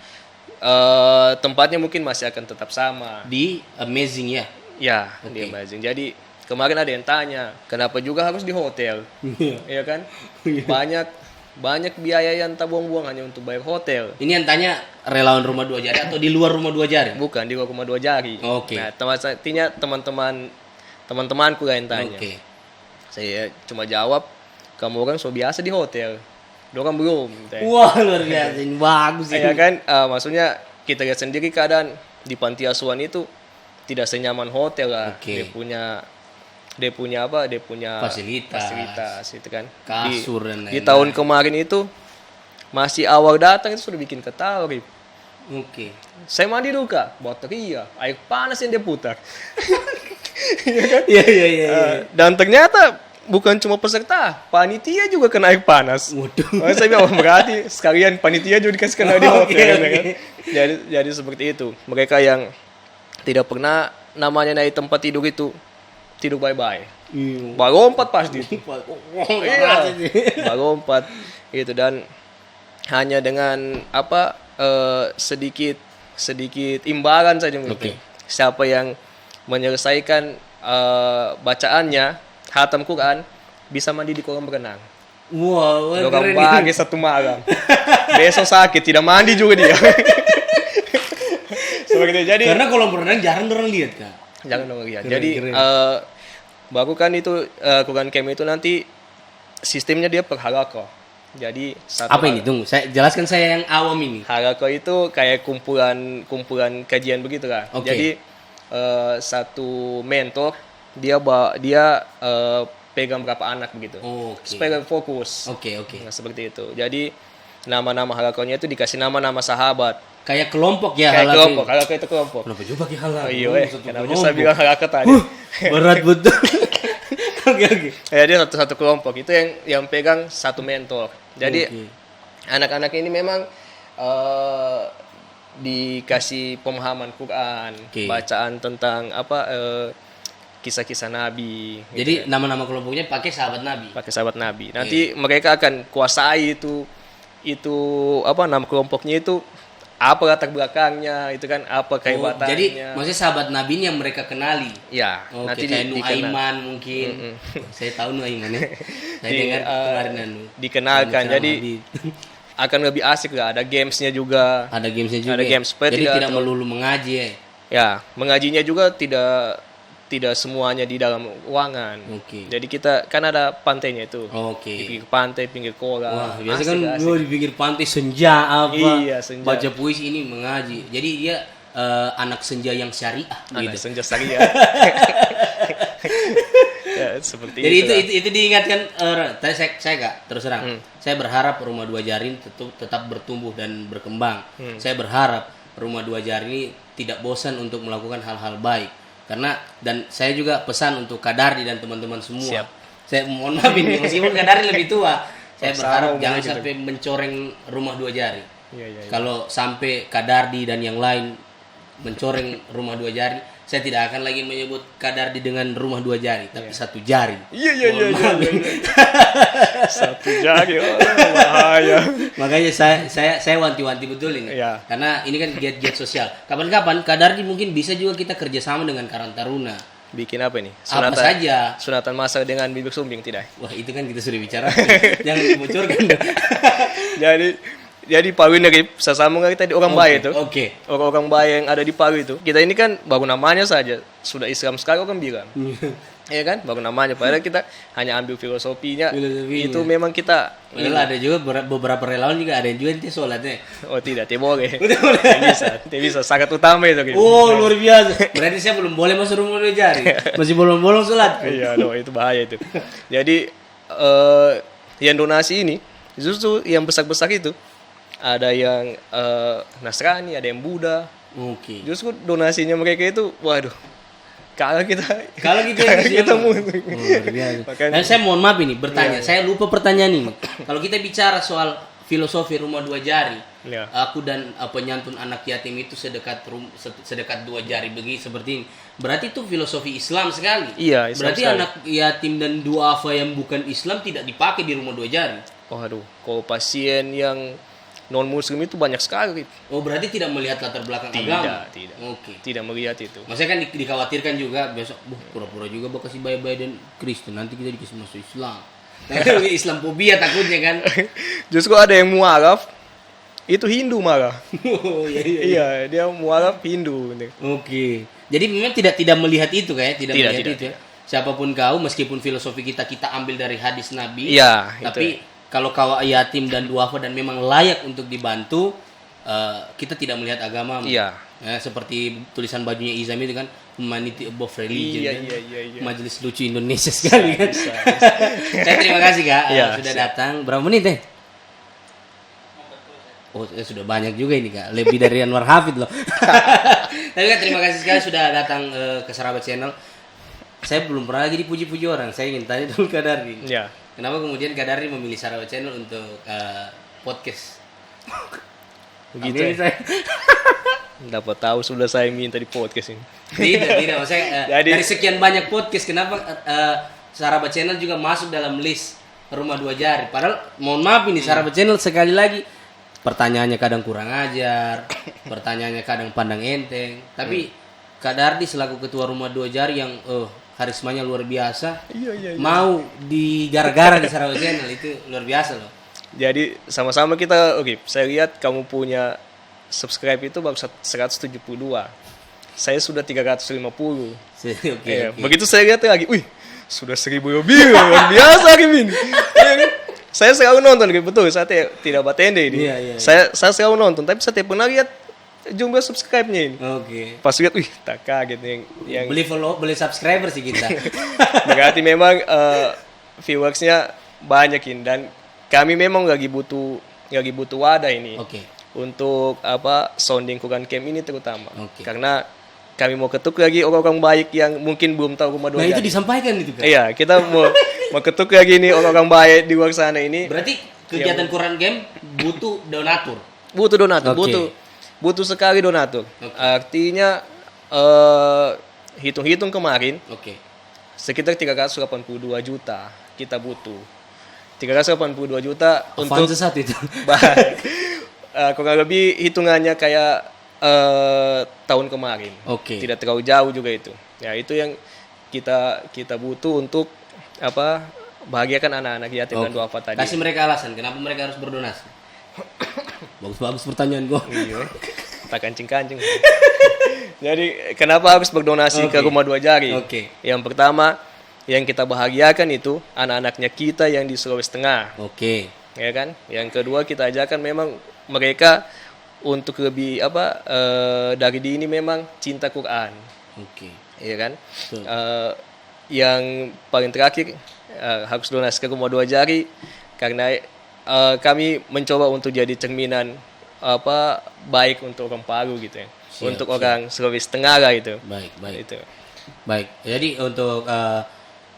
Tempatnya mungkin masih akan tetap sama. Di Amazing ya. Ya, Oke. di Amazing. Jadi kemarin ada yang tanya, kenapa juga harus di hotel? Iya kan? Banyak biaya yang tak buang-buang hanya untuk bayar hotel. Ini yang tanya relawan rumah 2 jari atau di luar rumah 2 jari? Bukan di rumah 2 jari. Oke. Nah, artinya teman-temanku yang tanya. Oke. Saya cuma jawab, kamu orang so biasa di hotel. Dorang belum. Wah, luar biasa. Ini bagus ini. Ya kan? Maksudnya kita lihat sendiri keadaan di panti asuhan itu tidak senyaman hotel lah. Oke. Dia punya Fasilitas itu kan. Kasur dan Di lain-lain. tahun kemarin itu masih awal datang itu sudah bikin ketawa, Rip. Oke. Saya mandi dulu, Kak. Bateria, air panas yang dia putar. Iya. Dan ternyata bukan cuma peserta, panitia juga kena air panas. Waduh. Saya bilang, berarti sekalian panitia juga dikasih kena di hotel. Oke. Ya kan? Jadi seperti itu. Mereka yang tidak pernah namanya naik tempat tidur itu tidur bye-bye. Baru lompat pasti. Iya. Baru lompat gitu, dan hanya dengan sedikit imbalan saja mungkin. Oke. Siapa yang menyelesaikan bacaannya khatam Quran bisa mandi di kolam renang. Wow, Orang keren bagi ini. 1 malam. Besok sakit tidak mandi juga dia. Seperti itu. Jadi Karena kalau berenang jarang orang lihat, Kak. jangan dong lihat. Keren, Jadi keren. baru kan itu Quran Camp itu nanti sistemnya dia per halaqah. Jadi satu Apa ini? Tunggu, saya jelaskan, saya yang awam ini. halaqah itu kayak kumpulan kajian begitu lah. Oke. Jadi satu mentor dia pegang berapa anak begitu. Oke. Supaya fokus. Oke. Nah, seperti itu. Jadi nama-nama halaqahnya itu dikasih nama-nama sahabat. Kayak kelompok ya, Kayak halal kelompok, ini. halaqah itu kelompok. Kenapa juga pakai halal? Oh, iya, Satu kenapa kelompok. saya bilang halaqah tadi? Berat betul. Oke. Ya, dia satu kelompok itu yang pegang satu mentor. Jadi Oke. anak-anak ini memang dikasih pemahaman Quran, Oke. bacaan tentang kisah-kisah Nabi. Jadi nama-nama kelompoknya pakai sahabat Nabi. Pakai sahabat Nabi. Nanti mereka akan kuasai itu nama kelompoknya itu apa latar belakangnya, itu kan apa kehebatannya. Jadi maksudnya sahabat Nabi ini yang mereka kenali. Ya, Oke, nanti kayak dikenal. Nuaiman mungkin. Saya tahu Nuaiman ya. Saya dengar kemarin dikenalkan. Jadi akan lebih asik lah. Ada gamesnya juga. ada gamesnya juga. Ada games. Supaya Jadi tidak terlalu- melulu mengaji ya. Ya, mengajinya juga tidak semuanya di dalam ruangan. Oke. Jadi kita kan ada pantainya itu. Di Oke. pinggir pantai, pinggir kolam. Wah, biasa Asik, kan asik. gua di pinggir pantai senja apa. Iya, senja. Baca puisi ini mengaji. Jadi dia anak senja yang syariah Anak gitu. senja ya. Ya, seperti Jadi itulah. itu diingatkan saya gak terus terang. Saya berharap rumah dua jari ini tetap bertumbuh dan berkembang. Saya berharap rumah dua jari ini tidak bosan untuk melakukan hal-hal baik. Karena dan saya juga pesan untuk Kadardi dan teman-teman semua. Siap. Saya mohon maaf ini meskipun Kadardi lebih tua. Saya Sama berharap umurnya jangan gitu. sampai mencoreng rumah dua jari. Iya, iya, iya. Kalau sampai Kadardi dan yang lain mencoreng rumah dua jari, saya tidak akan lagi menyebut Kadardi dengan rumah dua jari, tapi satu jari. Iya. Mohon maaf. Satu jari, bahaya. Makanya saya wanti-wanti betul ini. Iya. Karena ini kan giat-giat sosial. Kapan-kapan Kadardi mungkin bisa juga kita kerjasama dengan Karang Taruna. Bikin apa nih? Apa saja. Sunatan masal dengan bibir sumbing tidak? Wah, itu kan kita sudah bicara. Jangan dibocorkan. Jadi Palu ini sesama kita di orang baik itu. Oke. Orang-orang baik yang ada di Palu itu. Kita ini kan baru namanya saja sudah Islam sekali orang bilang. Iya kan? Baru namanya. Padahal kita hanya ambil filosofinya. Itu memang kita. Padahal ada juga beberapa relawan juga ada yang juga nanti sholatnya. Oh tidak boleh. Tidak bisa. Sangat utama itu. Gitu. Oh, luar biasa. Berarti saya belum boleh masuk rumah dua jari. Masih bolong-bolong sholat. Iya, itu bahaya itu. Jadi yang donasi ini justru yang besar-besar itu ada yang Nasrani, ada yang Buddha. Oke. Justru donasinya mereka itu, waduh, kalau kita Luar biasa. Makanya- Dan saya mohon maaf ini bertanya, saya lupa pertanyaan ini. Kalau kita bicara soal filosofi rumah dua jari, Iya. aku dan penyantun anak yatim itu sedekat dua jari begini seperti ini. Berarti itu filosofi Islam sekali. Iya, Islam Berarti sekali. anak yatim dan duafa yang bukan Islam tidak dipakai di rumah dua jari. waduh, kalau pasien yang non muslim itu banyak sekali. Oh, berarti tidak melihat latar belakang agama. Tidak. Oke. Tidak melihat itu. Maksudnya kan dikhawatirkan juga besok, pura-pura juga bakal kasih bayi-bayi dan Kristen, nanti kita dikasih masuk Islam. Islamfobia takutnya kan. Justru ada yang mualaf, itu Hindu malah. Oh iya. Iya, dia mualaf Hindu. Oke. Jadi memang tidak melihat itu kayak, tidak melihat tidak, itu. Ya. Siapapun kau, meskipun filosofi kita ambil dari hadis Nabi. Iya, Tapi kalau kau yatim dan duafa dan memang layak untuk dibantu, kita tidak melihat agama. Iya. Ya, seperti tulisan bajunya Izam itu kan, humanity above religion. Iya, kan? iya. Majelis lucu Indonesia sekali kan. Bisa. Saya terima kasih Kak Iya, sudah siap. datang. Berapa menit teh? Oh sudah banyak juga ini Kak, lebih dari Anwar Hafid loh. Tapi Kak terima kasih sekali sudah datang ke Sahabat Channel. Saya belum pernah lagi dipuji-puji orang. Saya ingin tanya dulu Kak Dardi. Iya. Kenapa kemudian Kak Dardi memilih Sahabat Channel untuk podcast? Begitu. Amin, saya. Dapat tahu sudah saya minta di podcast ini. Tidak. Maksudnya Jadi- dari sekian banyak podcast, kenapa Sahabat Channel juga masuk dalam list rumah dua jari? Padahal mohon maaf ini Sahabat Channel sekali lagi pertanyaannya kadang kurang ajar, pertanyaannya kadang pandang enteng. Tapi Kak Dardi selaku ketua rumah dua jari yang karismanya luar biasa, Iya. mau digara-gara di Sahabat Channel itu luar biasa loh. Jadi sama-sama kita, oke, saya lihat kamu punya subscribe itu baru 172. Saya sudah 350. Oke. Begitu saya lihat lagi, wih, sudah 1000 lebih, luar biasa Kim ini. Iya kan? Saya selalu nonton, betul, saya tidak batende ini. Iya. Saya selalu nonton, tapi saya tidak pernah lihat jumlah subscribe-nya ini. Oke. Pas lihat, wih, tak kaget yang Beli subscriber sih kita. berarti memang viewersnya banyak ini, dan kami memang lagi butuh wadah ini. Oke. Untuk sounding Quran Camp ini terutama. Oke. Karena kami mau ketuk lagi orang-orang baik yang mungkin belum tahu rumah dua Nah itu jari. disampaikan itu Kak. Iya, kita mau ketuk lagi nih orang-orang baik di luar sana ini. Berarti kegiatan Quran Game butuh donatur. Butuh donatur, Oke. butuh butuh sekali donatur. Oke. Artinya hitung-hitung kemarin Oke. sekitar 382 juta kita butuh. 382 juta untuk Avanza satu itu. kurang lebih hitungannya kayak tahun kemarin. Oke. Tidak terlalu jauh juga itu. Ya, itu yang kita butuh untuk bahagiakan anak-anak yatim dan Oke. duafa tadi. Kasih mereka alasan kenapa mereka harus berdonasi. Bagus-bagus pertanyaan gua. Iya. Tak kancing-kancing. Jadi kenapa harus berdonasi ke Oke. Rumah Dua Jari? Oke. Yang pertama, yang kita bahagiakan itu anak-anaknya kita yang di Sulawesi Tengah, Oke. ya kan? Yang kedua kita ajarkan memang mereka untuk lebih dari dini memang cinta Quran, Oke. ya kan? Betul. Yang paling terakhir harus donasi ke Rumah Dua Jari karena kami mencoba untuk jadi cerminan baik untuk orang Palu gitu ya. Siap, Untuk orang Sulawesi Tenggara itu. Baik, baik. Itu. Baik. Jadi untuk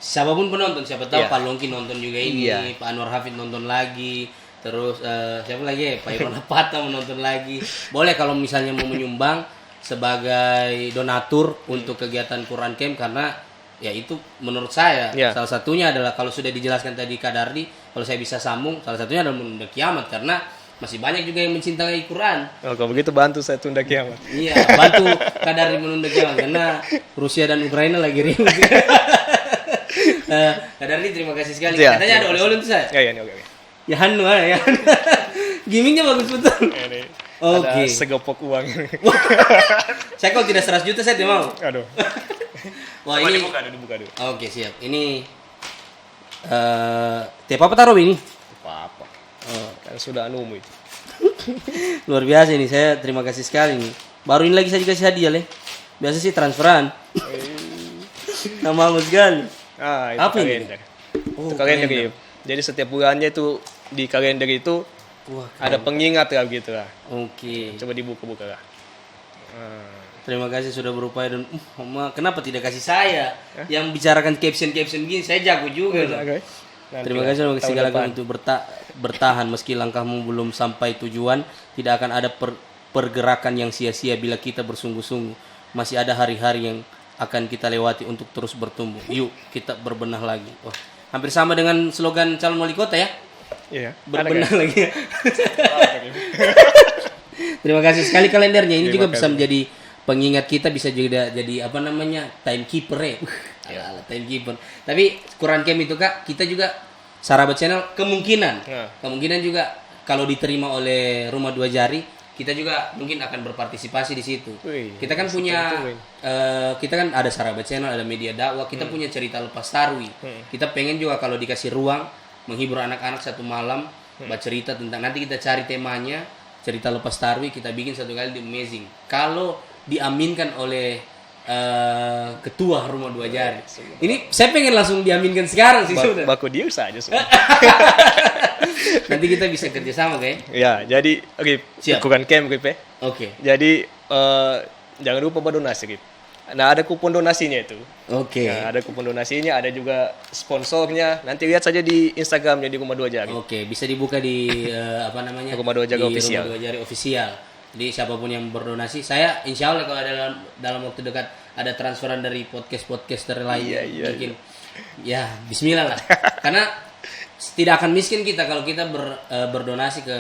siapapun penonton, siapa tahu Iya. Pak Longki nonton juga ini, Iya. Pak Anwar Hafid nonton lagi, terus siapa lagi ya? Pak Irwan Apata menonton lagi. Boleh kalau misalnya mau menyumbang sebagai donatur untuk kegiatan Quran Camp karena ya itu menurut saya Iya. salah satunya adalah kalau sudah dijelaskan tadi Kak Dardi, kalau saya bisa sambung salah satunya adalah menunda kiamat karena masih banyak juga yang mencintai Quran. Oh, kalau begitu bantu saya tunda kiamat. Iya, bantu Kak Dardi menunda kiamat karena Rusia dan Ukraina lagi ribut. Kak Dardi terima kasih sekali. Iya, Katanya ada terima oleh-oleh untuk saya. Ya, ini oke. Ya Hanu ya. Gimmicknya bagus betul. Ini Oke. ada segopok uang. Saya kalau tidak 100 juta saya tidak mau. Aduh. Wah Coba ini. dibuka dulu. Oke siap. Ini tiap apa taruh ini? Apa-apa. Kan sudah anumu itu. Luar biasa ini. Saya terima kasih sekali nih. Baru ini lagi saya kasih hadiah leh. Biasa sih transferan. Nama aku sekali. Itu Apa ini? kalender. Oh, Itu kalender. kalender. Jadi setiap bulannya itu di kalender itu Wah, ada pengingat lah gitu lah. oke. Coba dibuka-buka lah. Terima kasih sudah berupaya dan Mama, kenapa tidak kasih saya yang bicarakan caption gini? Saya jago juga. loh. Oke. Nanti Terima lah, kasih sudah tahun segala depan. untuk bertahan meski langkahmu belum sampai tujuan. Tidak akan ada pergerakan yang sia-sia bila kita bersungguh-sungguh. Masih ada hari-hari yang akan kita lewati untuk terus bertumbuh. Yuk kita berbenah lagi. Wah, hampir sama dengan slogan calon wali kota ya. Iya. Berbenah lagi. Terima kasih sekali kalendernya. Ini juga bisa menjadi pengingat kita, bisa juga jadi apa namanya timekeeper ya. Alah, timekeeper. Tapi Quran Camp itu Kak, kita juga Sarabat Channel kemungkinan juga kalau diterima oleh Rumah Dua Jari, kita juga mungkin akan berpartisipasi di situ. Wih, Kita kan punya kita kan ada Sarabat Channel, ada media dakwah, kita punya cerita lepas tarwi. Kita pengen juga kalau dikasih ruang menghibur anak-anak satu malam, bercerita tentang nanti kita cari temanya, cerita lepas tarwi, kita bikin satu kali di Amazing. Kalau diaminkan oleh ketua Rumah Dua Jari. Ini saya pengen langsung diaminkan sekarang sih sudah. Baku dia saja sudah. Nanti kita bisa kerjasama kayak. Ya, jadi Siap. Quran Camp Rip ya. Oke. Jadi jangan lupa berdonasi Rip. Nah, ada kupon donasinya itu. Oke. Nah, ada kupon donasinya, ada juga sponsornya. Nanti lihat saja di Instagramnya di Rumah Dua Jari. Oke, bisa dibuka di apa namanya? Rumah Dua Jari di official. Rumah Dua Jari official. Jadi siapapun yang berdonasi, saya insya Allah kalau ada dalam waktu dekat ada transferan dari podcaster lain, Iya, mungkin ya Bismillah lah. Karena tidak akan miskin kita kalau kita berdonasi ke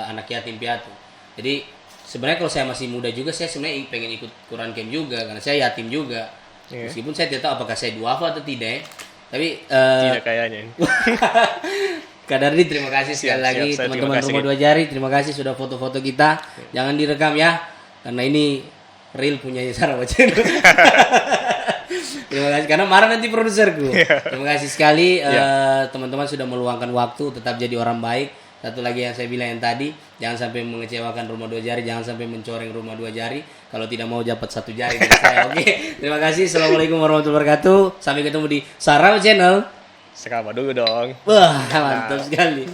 anak yatim piatu. Jadi sebenarnya kalau saya masih muda juga, saya sebenarnya pengen ikut Quran Camp juga karena saya yatim juga. Iya. Meskipun saya tidak tahu apakah saya duafa atau tidak, ya. Tapi Tidak kayaknya. Kak Dardi terima kasih sekali Siap, lagi siap. Saya teman-teman terima kasih. Rumah Dua Jari, terima kasih sudah foto-foto kita. Jangan direkam ya, karena ini real punya Sarawak Channel. Terima kasih karena marah nanti produserku. Terima kasih sekali teman-teman sudah meluangkan waktu, tetap jadi orang baik. Satu lagi yang saya bilang yang tadi, jangan sampai mengecewakan Rumah Dua Jari, jangan sampai mencoreng Rumah Dua Jari. Kalau tidak mau dapat satu jari dari saya. Oke, terima kasih. Assalamualaikum warahmatullahi wabarakatuh. Sampai ketemu di Sarawak Channel. Sekarang dulu dong. Wah, mantap sekali.